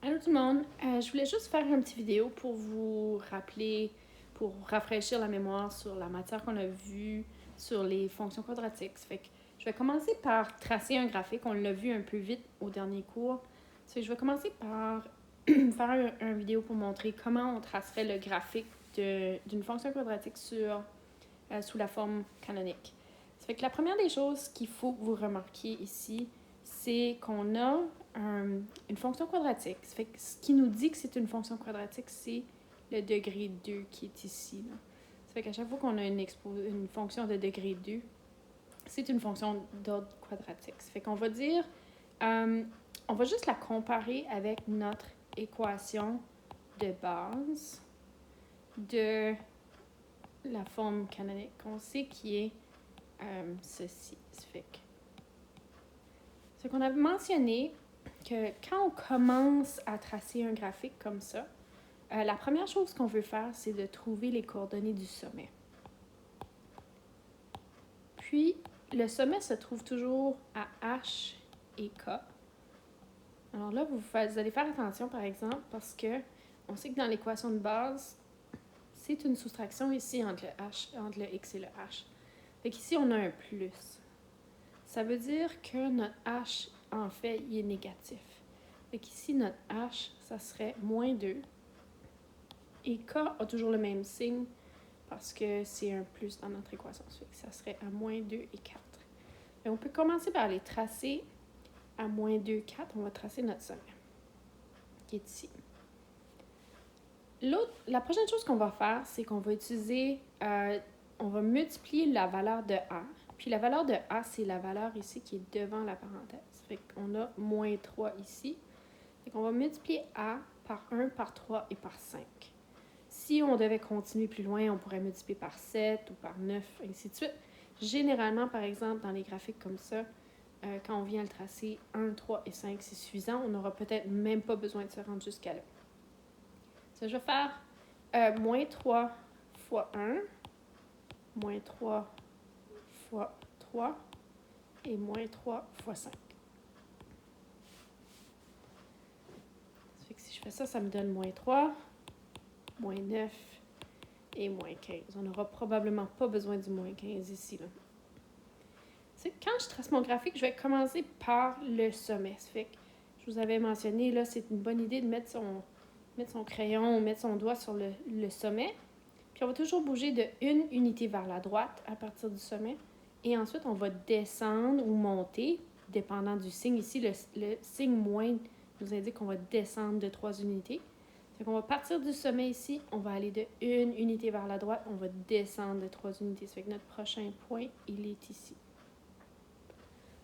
Allô tout le monde, je voulais juste faire une petite vidéo pour vous rappeler, pour rafraîchir la mémoire sur la matière qu'on a vue sur les fonctions quadratiques. Fait que je vais commencer par tracer un graphique, on l'a vu un peu vite au dernier cours. Je vais commencer par faire une vidéo pour montrer comment on tracerait le graphique d'une fonction quadratique sous la forme canonique. Fait que la première des choses qu'il faut que vous remarquiez ici, c'est qu'on a une fonction quadratique. Ça fait que ce qui nous dit que c'est une fonction quadratique, c'est le degré 2 qui est ici. Là. Ça fait qu'à chaque fois qu'on a une fonction de degré 2, c'est une fonction d'ordre quadratique. Ça fait qu'on va dire, on va juste la comparer avec notre équation de base de la forme canonique qu'on sait qui est ceci. C'est qu'on avait mentionné que quand on commence à tracer un graphique comme ça, la première chose qu'on veut faire, c'est de trouver les coordonnées du sommet. Puis, le sommet se trouve toujours à H et K. Alors là, vous allez faire attention, par exemple, parce que on sait que dans l'équation de base, c'est une soustraction ici entre le X et le H. Fait qu'ici, on a un plus. Ça veut dire que notre H, en fait, il est négatif. Fait qu'ici, notre H, ça serait moins 2. Et K a toujours le même signe parce que c'est un plus dans notre équation. Ça serait à moins 2 et 4. Et on peut commencer par les tracer à moins 2, 4. On va tracer notre sommet, qui est ici. La prochaine chose qu'on va faire, c'est qu'on va utiliser, on va multiplier la valeur de A. Puis la valeur de A, c'est la valeur ici qui est devant la parenthèse. Fait qu'on a moins 3 ici. Fait qu'on va multiplier A par 1, par 3 et par 5. Si on devait continuer plus loin, on pourrait multiplier par 7 ou par 9, ainsi de suite. Généralement, par exemple, dans les graphiques comme ça, quand on vient le tracer 1, 3 et 5, c'est suffisant. On n'aura peut-être même pas besoin de se rendre jusqu'à là. Ça, je vais faire moins 3 fois 1, moins 3 fois 3 et moins 3 fois 5. Ça fait que si je fais ça, ça me donne moins 3, moins 9 et moins 15. On n'aura probablement pas besoin du moins 15 ici. Là. Quand je trace mon graphique, je vais commencer par le sommet. Ça fait que je vous avais mentionné, là, c'est une bonne idée de mettre son crayon ou mettre son doigt sur le sommet. Puis on va toujours bouger de une unité vers la droite à partir du sommet. Et ensuite, on va descendre ou monter, dépendant du signe. Ici, le signe moins nous indique qu'on va descendre de 3 unités. Donc, on va partir du sommet ici, on va aller de une unité vers la droite, on va descendre de 3 unités. Ça fait que notre prochain point, il est ici.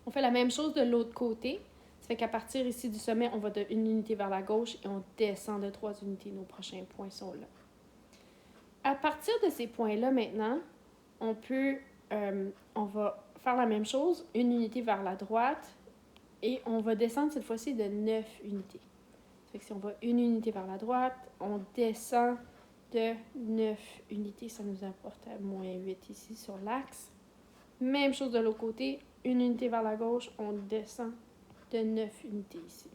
On fait la même chose de l'autre côté. Ça fait qu'à partir ici du sommet, on va de une unité vers la gauche et on descend de 3 unités. Nos prochains points sont là. À partir de ces points-là, maintenant, on va faire la même chose, une unité vers la droite, et on va descendre cette fois-ci de 9 unités. Ça fait que si on va une unité vers la droite, on descend de 9 unités, ça nous apporte à moins 8 ici sur l'axe. Même chose de l'autre côté, une unité vers la gauche, on descend de 9 unités ici.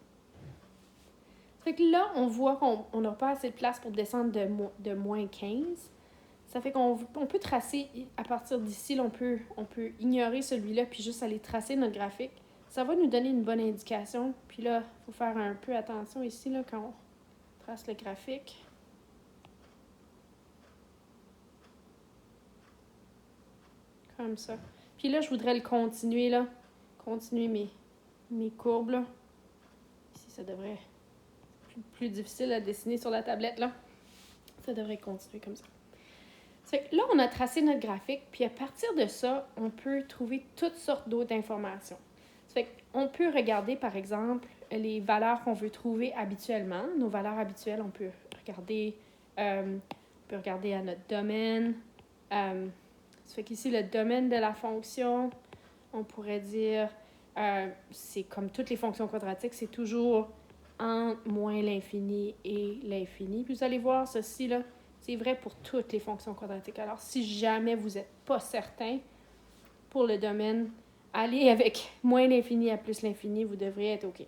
Ça fait que là, on voit qu'on n'a pas assez de place pour descendre de moins 15. Ça fait qu'on peut tracer, à partir d'ici, on peut ignorer celui-là puis juste aller tracer notre graphique. Ça va nous donner une bonne indication. Puis là, il faut faire un peu attention ici là, quand on trace le graphique. Comme ça. Puis là, je voudrais le continuer, là. Continuer mes courbes, là. Ici, ça devrait être plus difficile à dessiner sur la tablette, là. Ça devrait continuer comme ça. Là, on a tracé notre graphique, puis à partir de ça, on peut trouver toutes sortes d'autres informations. On peut regarder, par exemple, les valeurs qu'on veut trouver habituellement. Nos valeurs habituelles, on peut regarder à notre domaine. Ça fait qu'ici, le domaine de la fonction, on pourrait dire, c'est comme toutes les fonctions quadratiques, c'est toujours entre moins l'infini et l'infini. Puis vous allez voir ceci, là, c'est vrai pour toutes les fonctions quadratiques. Alors, si jamais vous n'êtes pas certain pour le domaine, allez avec moins l'infini à plus l'infini, vous devriez être OK.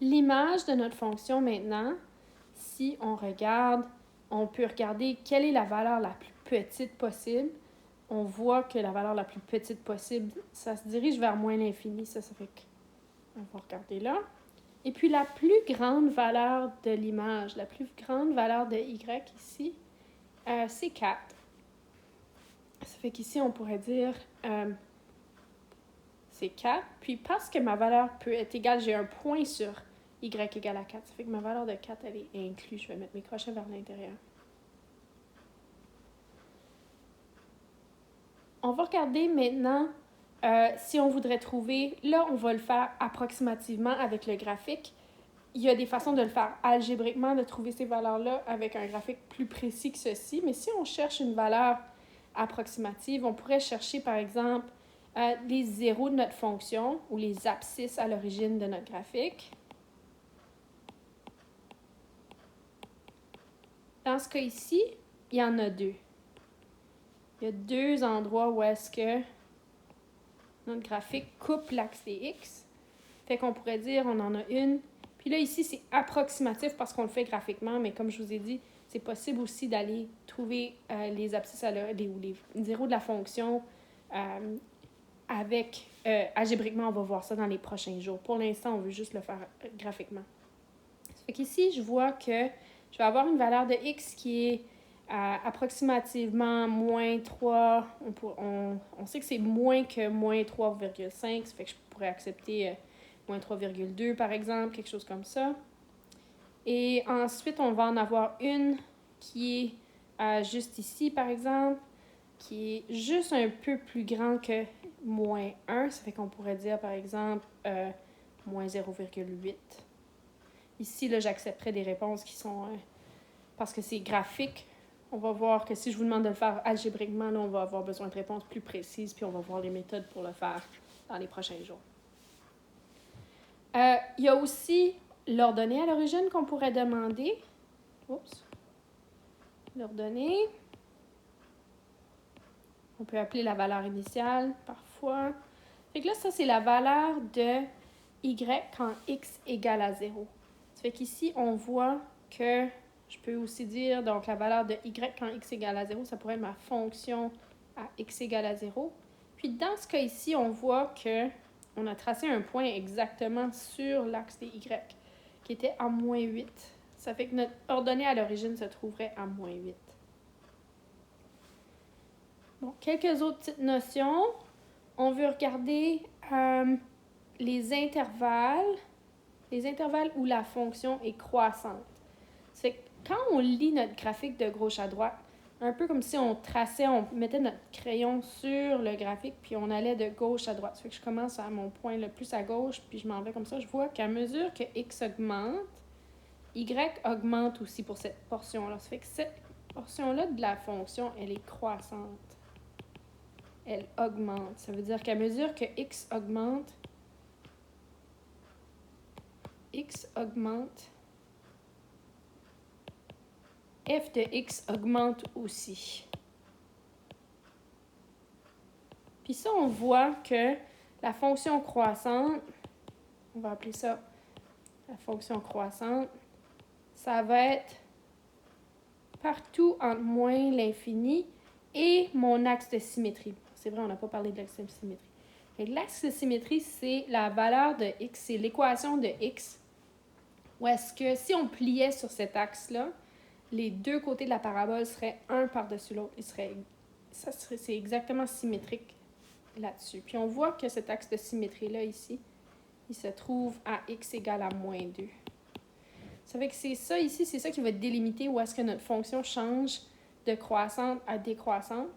l'image de notre fonction maintenant, si on regarde, on peut regarder quelle est la valeur la plus petite possible. On voit que la valeur la plus petite possible, ça se dirige vers moins l'infini. Ça fait qu'on va regarder là. Et puis la plus grande valeur de l'image, la plus grande valeur de y ici, c'est 4. Ça fait qu'ici, on pourrait dire c'est 4. Puis parce que ma valeur peut être égale, j'ai un point sur y égale à 4. Ça fait que ma valeur de 4, elle est inclue. Je vais mettre mes crochets vers l'intérieur. On va regarder maintenant si on voudrait trouver, là on va le faire approximativement avec le graphique. Il y a des façons de le faire algébriquement, de trouver ces valeurs-là avec un graphique plus précis que ceci. Mais si on cherche une valeur approximative, on pourrait chercher par exemple les zéros de notre fonction ou les abscisses à l'origine de notre graphique. Dans ce cas ici, il y en a deux. Il y a deux endroits où est-ce que notre graphique coupe l'axe des X. Fait qu'on pourrait dire, on en a une. Puis là, ici, c'est approximatif parce qu'on le fait graphiquement, mais comme je vous ai dit, c'est possible aussi d'aller trouver les abscisses ou les zéros de la fonction avec algébriquement. On va voir ça dans les prochains jours. Pour l'instant, on veut juste le faire graphiquement. Ça fait qu'ici, je vois que je vais avoir une valeur de X qui est approximativement moins 3. On sait que c'est moins que moins 3,5. Ça fait que je pourrais accepter moins 3,2 par exemple, quelque chose comme ça. Et ensuite, on va en avoir une qui est juste ici par exemple, qui est juste un peu plus grand que moins 1. Ça fait qu'on pourrait dire par exemple moins 0,8. Ici, là, j'accepterais des réponses qui sont... parce que c'est graphique. On va voir que si je vous demande de le faire algébriquement, là, on va avoir besoin de réponses plus précises, puis on va voir les méthodes pour le faire dans les prochains jours. Il y a aussi l'ordonnée à l'origine qu'on pourrait demander. Oups. L'ordonnée. On peut appeler la valeur initiale parfois. Fait que là, ça, c'est la valeur de y quand x égale à 0. Ça fait qu'ici, on voit que je peux aussi dire, donc la valeur de y quand x égale à 0, ça pourrait être ma fonction à x égale à 0. Puis dans ce cas ici, on voit qu'on a tracé un point exactement sur l'axe des y, qui était à moins 8. Ça fait que notre ordonnée à l'origine se trouverait à moins 8. Bon, quelques autres petites notions. On veut regarder les intervalles où la fonction est croissante. C'est que quand on lit notre graphique de gauche à droite, un peu comme si on mettait notre crayon sur le graphique, puis on allait de gauche à droite. Ça fait que je commence à mon point le plus à gauche, puis je m'en vais comme ça. Je vois qu'à mesure que x augmente, y augmente aussi pour cette portion-là. Ça fait que cette portion-là de la fonction, elle est croissante. Elle augmente. Ça veut dire qu'à mesure que x augmente, f de x augmente aussi. Puis ça, on voit que la fonction croissante, on va appeler ça la fonction croissante, ça va être partout entre moins l'infini et mon axe de symétrie. C'est vrai, on n'a pas parlé de l'axe de symétrie. L'axe de symétrie, c'est la valeur de x, c'est l'équation de x. Ou est-ce que si on pliait sur cet axe-là, les deux côtés de la parabole seraient un par-dessus l'autre. C'est exactement symétrique là-dessus. Puis on voit que cet axe de symétrie-là ici, il se trouve à x égale à moins 2. Ça fait que c'est ça ici, c'est ça qui va délimiter où est-ce que notre fonction change de croissante à décroissante.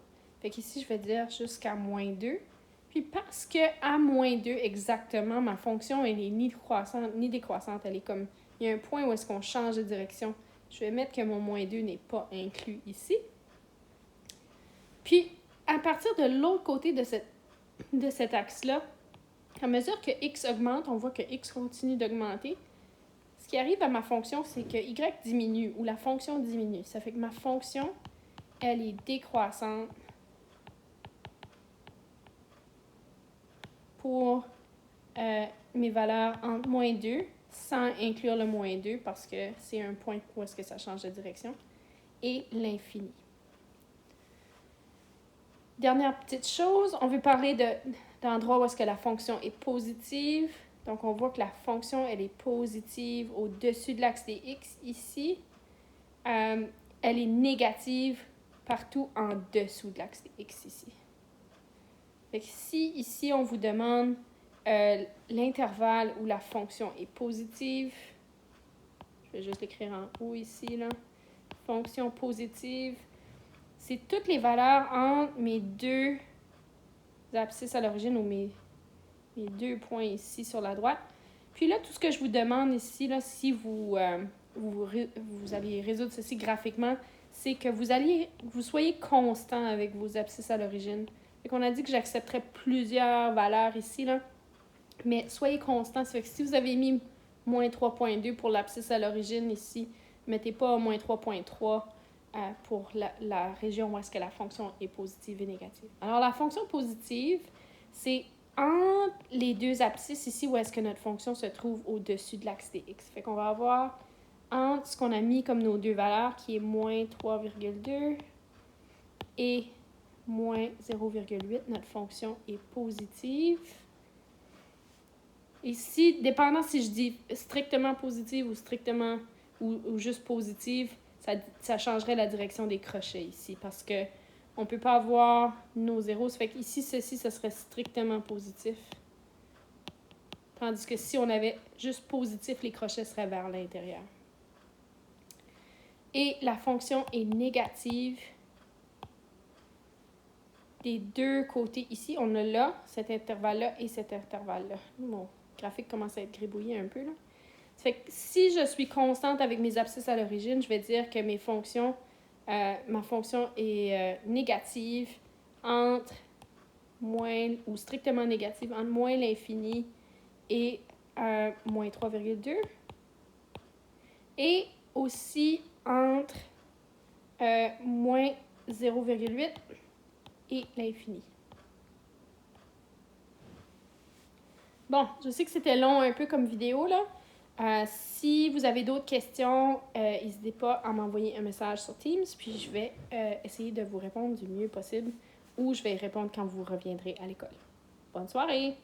Fait qu'ici, je vais dire jusqu'à moins 2. Puis parce qu'à moins 2 exactement, ma fonction, elle n'est ni croissante ni décroissante. Elle est comme, il y a un point où est-ce qu'on change de direction. Je vais mettre que mon moins 2 n'est pas inclus ici. Puis, à partir de l'autre côté de cet axe-là, à mesure que x augmente, on voit que x continue d'augmenter. Ce qui arrive à ma fonction, c'est que y diminue ou la fonction diminue. Ça fait que ma fonction, elle est décroissante pour mes valeurs entre moins 2 sans inclure le moins 2 parce que c'est un point où est-ce que ça change de direction, et l'infini. Dernière petite chose, on veut parler d'endroits où est-ce que la fonction est positive. Donc, on voit que la fonction, elle est positive au-dessus de l'axe des x ici. Elle est négative partout en dessous de l'axe des x ici. Fait que si ici, on vous demande l'intervalle où la fonction est positive, je vais juste l'écrire en haut ici, là. Fonction positive, c'est toutes les valeurs entre mes deux abscisses à l'origine ou mes deux points ici sur la droite. Puis là, tout ce que je vous demande ici, là, si vous allez résoudre ceci graphiquement, c'est que vous soyez constant avec vos abscisses à l'origine. Fait qu'on a dit que j'accepterais plusieurs valeurs ici, là, mais soyez constant. Ça fait que si vous avez mis moins 3.2 pour l'abscisse à l'origine ici, mettez pas moins 3.3 pour la région où est-ce que la fonction est positive et négative. Alors, la fonction positive, c'est entre les deux abscisses ici où est-ce que notre fonction se trouve au-dessus de l'axe des x. Fait qu'on va avoir entre ce qu'on a mis comme nos deux valeurs, qui est moins 3,2 et moins 0,8, notre fonction est positive. Ici, dépendant si je dis strictement positive ou strictement ou juste positive, ça changerait la direction des crochets ici parce que on ne peut pas avoir nos zéros. Ça fait qu'ici, ceci, ce serait strictement positif. Tandis que si on avait juste positif, les crochets seraient vers l'intérieur. Et la fonction est négative des deux côtés ici. On a là, cet intervalle-là et cet intervalle-là. Mon graphique commence à être gribouillé un peu, là. Ça fait que si je suis constante avec mes abscisses à l'origine, je vais dire que ma fonction est négative entre moins, ou strictement négative, entre moins l'infini et moins 3,2. Et aussi entre moins 0,8 et l'infini. Bon, je sais que c'était long un peu comme vidéo, là. Si vous avez d'autres questions, n'hésitez pas à m'envoyer un message sur Teams, puis je vais essayer de vous répondre du mieux possible ou je vais répondre quand vous reviendrez à l'école. Bonne soirée!